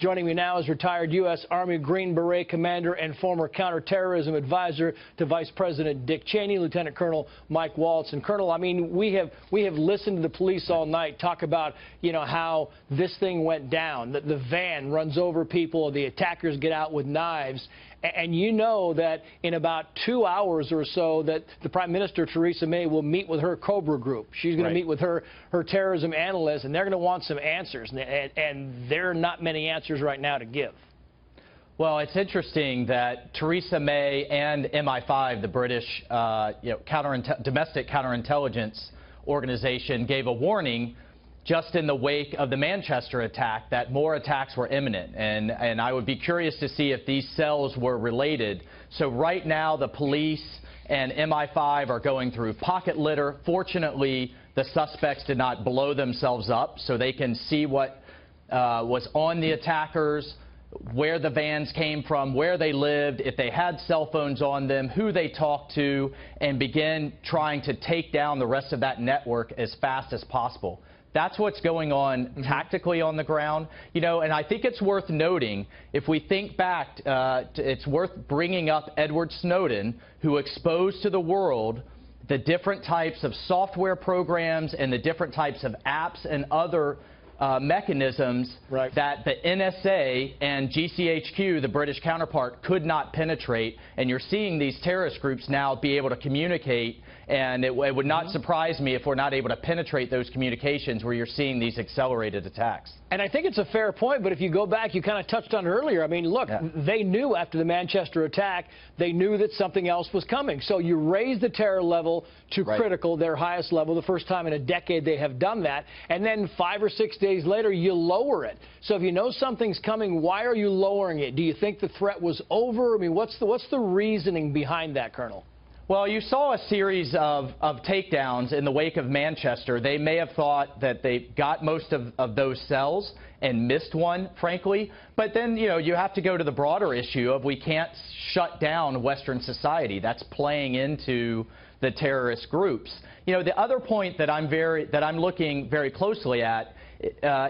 Joining me now is retired U.S. Army Green Beret Commander and former counterterrorism advisor to Vice President Dick Cheney, Lieutenant Colonel Mike Waltz. And Colonel, I mean, we have listened to the police all night talk about, you know, how this thing went down, that the van runs over people, the attackers get out with knives. And you know that in about 2 hours or so that the Prime Minister, Theresa May, will meet with her Cobra group. She's going to meet with her terrorism analysts, and they're going to want some answers. And there are not many answers right now to give. Well, it's interesting that Theresa May and MI5, the British domestic counterintelligence organization, gave a warning just in the wake of the Manchester attack that more attacks were imminent. And I would be curious to see if these cells were related. So right now, the police and MI5 are going through pocket litter. Fortunately, the suspects did not blow themselves up, so they can see what was on the attackers, where the vans came from, where they lived, if they had cell phones on them, who they talked to, and begin trying to take down the rest of that network as fast as possible. That's what's going on tactically on the ground. You know, and I think it's worth noting, if we think back, it's worth bringing up Edward Snowden, who exposed to the world the different types of software programs and the different types of apps and other mechanisms that the NSA and GCHQ, the British counterpart, could not penetrate. And you're seeing these terrorist groups now be able to communicate, and it would not surprise me if we're not able to penetrate those communications where you're seeing these accelerated attacks. And I think it's a fair point, but if you go back, you kind of touched on it earlier. I mean, look, they knew after the Manchester attack, they knew that something else was coming. So you raise the terror level to critical, their highest level, the first time in a decade they have done that. And then 5 or 6 days later, you lower it. So if you know something's coming, why are you lowering it? Do you think the threat was over? I mean, what's the reasoning behind that, Colonel? Well, you saw a series of takedowns in the wake of Manchester. They may have thought that they got most of those cells and missed one, frankly. But then, you know, you have to go to the broader issue of we can't shut down Western society. That's playing into the terrorist groups. You know, the other point that I'm looking very closely at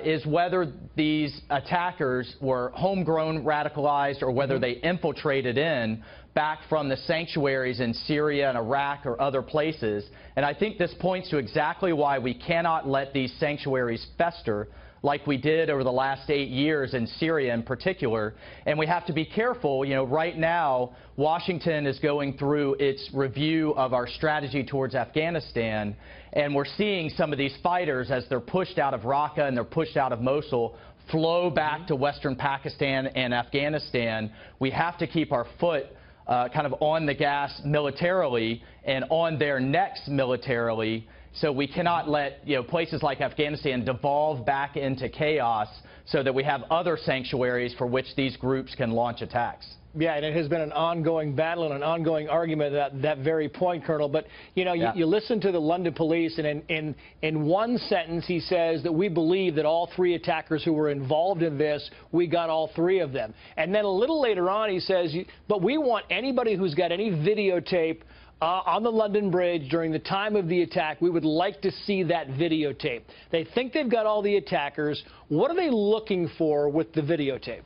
is whether these attackers were homegrown radicalized or whether they infiltrated in back from the sanctuaries in Syria and Iraq or other places. And I think this points to exactly why we cannot let these sanctuaries fester like we did over the last 8 years in Syria in particular. And we have to be careful. You know, right now, Washington is going through its review of our strategy towards Afghanistan, and we're seeing some of these fighters, as they're pushed out of Raqqa and they're pushed out of Mosul, flow back to Western Pakistan and Afghanistan. We have to keep our foot kind of on the gas militarily and on their necks militarily. So we cannot let, you know, places like Afghanistan devolve back into chaos so that we have other sanctuaries for which these groups can launch attacks. Yeah, and it has been an ongoing battle and an ongoing argument at that very point, Colonel. But, you know, you listen to the London police, and in one sentence he says that we believe that all 3 attackers who were involved in this, we got all 3 of them. And then a little later on he says, but we want anybody who's got any videotape on the London Bridge during the time of the attack, we would like to see that videotape. They think they've got all the attackers. What are they looking for with the videotape?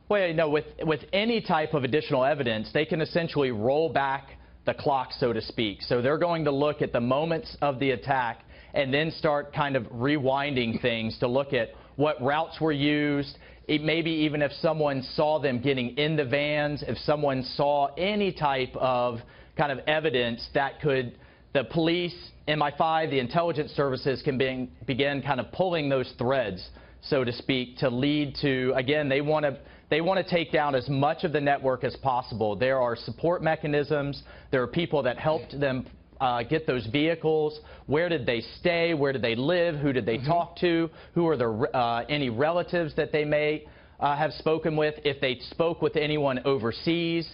Well, you know, with any type of additional evidence, they can essentially roll back the clock, so to speak. So they're going to look at the moments of the attack and then start kind of rewinding things to look at what routes were used. Maybe even if someone saw them getting in the vans, if someone saw any type of kind of evidence that could, the police, MI5, the intelligence services can begin kind of pulling those threads, so to speak, to lead to, again, they want to take down as much of the network as possible. There are support mechanisms. There are people that helped them get those vehicles. Where did they stay? Where did they live? Who did they talk to? Who are the any relatives that they may have spoken with? If they spoke with anyone overseas,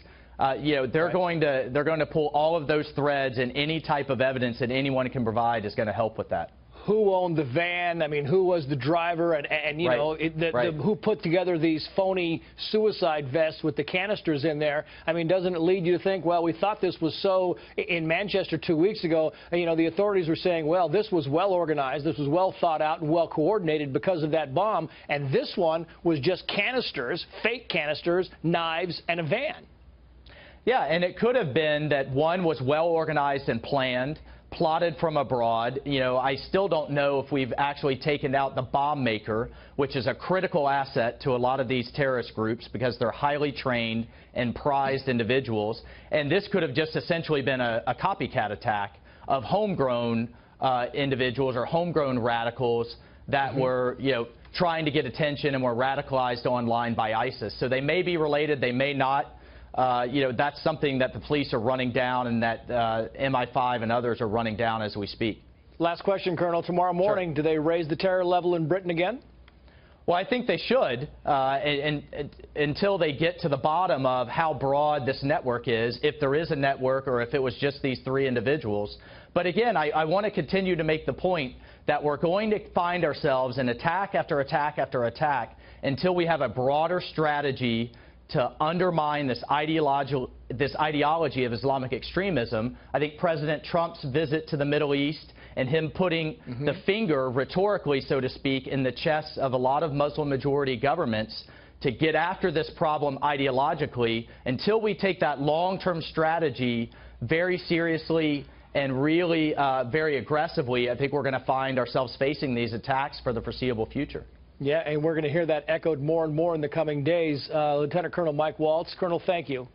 you know, they're going to pull all of those threads, and any type of evidence that anyone can provide is going to help with that. who owned the van. I mean, who was the driver, and you know, who put together these phony suicide vests with the canisters in there. I mean, doesn't it lead you to think, well, we thought this was so in Manchester 2 weeks ago, you know, the authorities were saying, well, this was well organized, this was well thought out and well coordinated because of that bomb, and this one was just canisters, fake canisters, knives, and a van. Yeah, and it could have been that one was well organized and planned, plotted from abroad. You know, I still don't know if we've actually taken out the bomb maker, which is a critical asset to a lot of these terrorist groups because they're highly trained and prized individuals. And this could have just essentially been a copycat attack of homegrown individuals or homegrown radicals that were, you know, trying to get attention and were radicalized online by ISIS. So they may be related, they may not. You know, that's something that the police are running down and that MI5 and others are running down as we speak. Last question, Colonel. Tomorrow morning, do they raise the terror level in Britain again? Well, I think they should, until they get to the bottom of how broad this network is, if there is a network or if it was just these three individuals. But again, I want to continue to make the point that we're going to find ourselves in attack after attack after attack until we have a broader strategy to undermine this ideology of Islamic extremism. I think President Trump's visit to the Middle East and him putting the finger, rhetorically, so to speak, in the chests of a lot of Muslim-majority governments to get after this problem ideologically, until we take that long-term strategy very seriously and really very aggressively, I think we're going to find ourselves facing these attacks for the foreseeable future. Yeah, and we're going to hear that echoed more and more in the coming days. Lieutenant Colonel Mike Waltz. Colonel, thank you.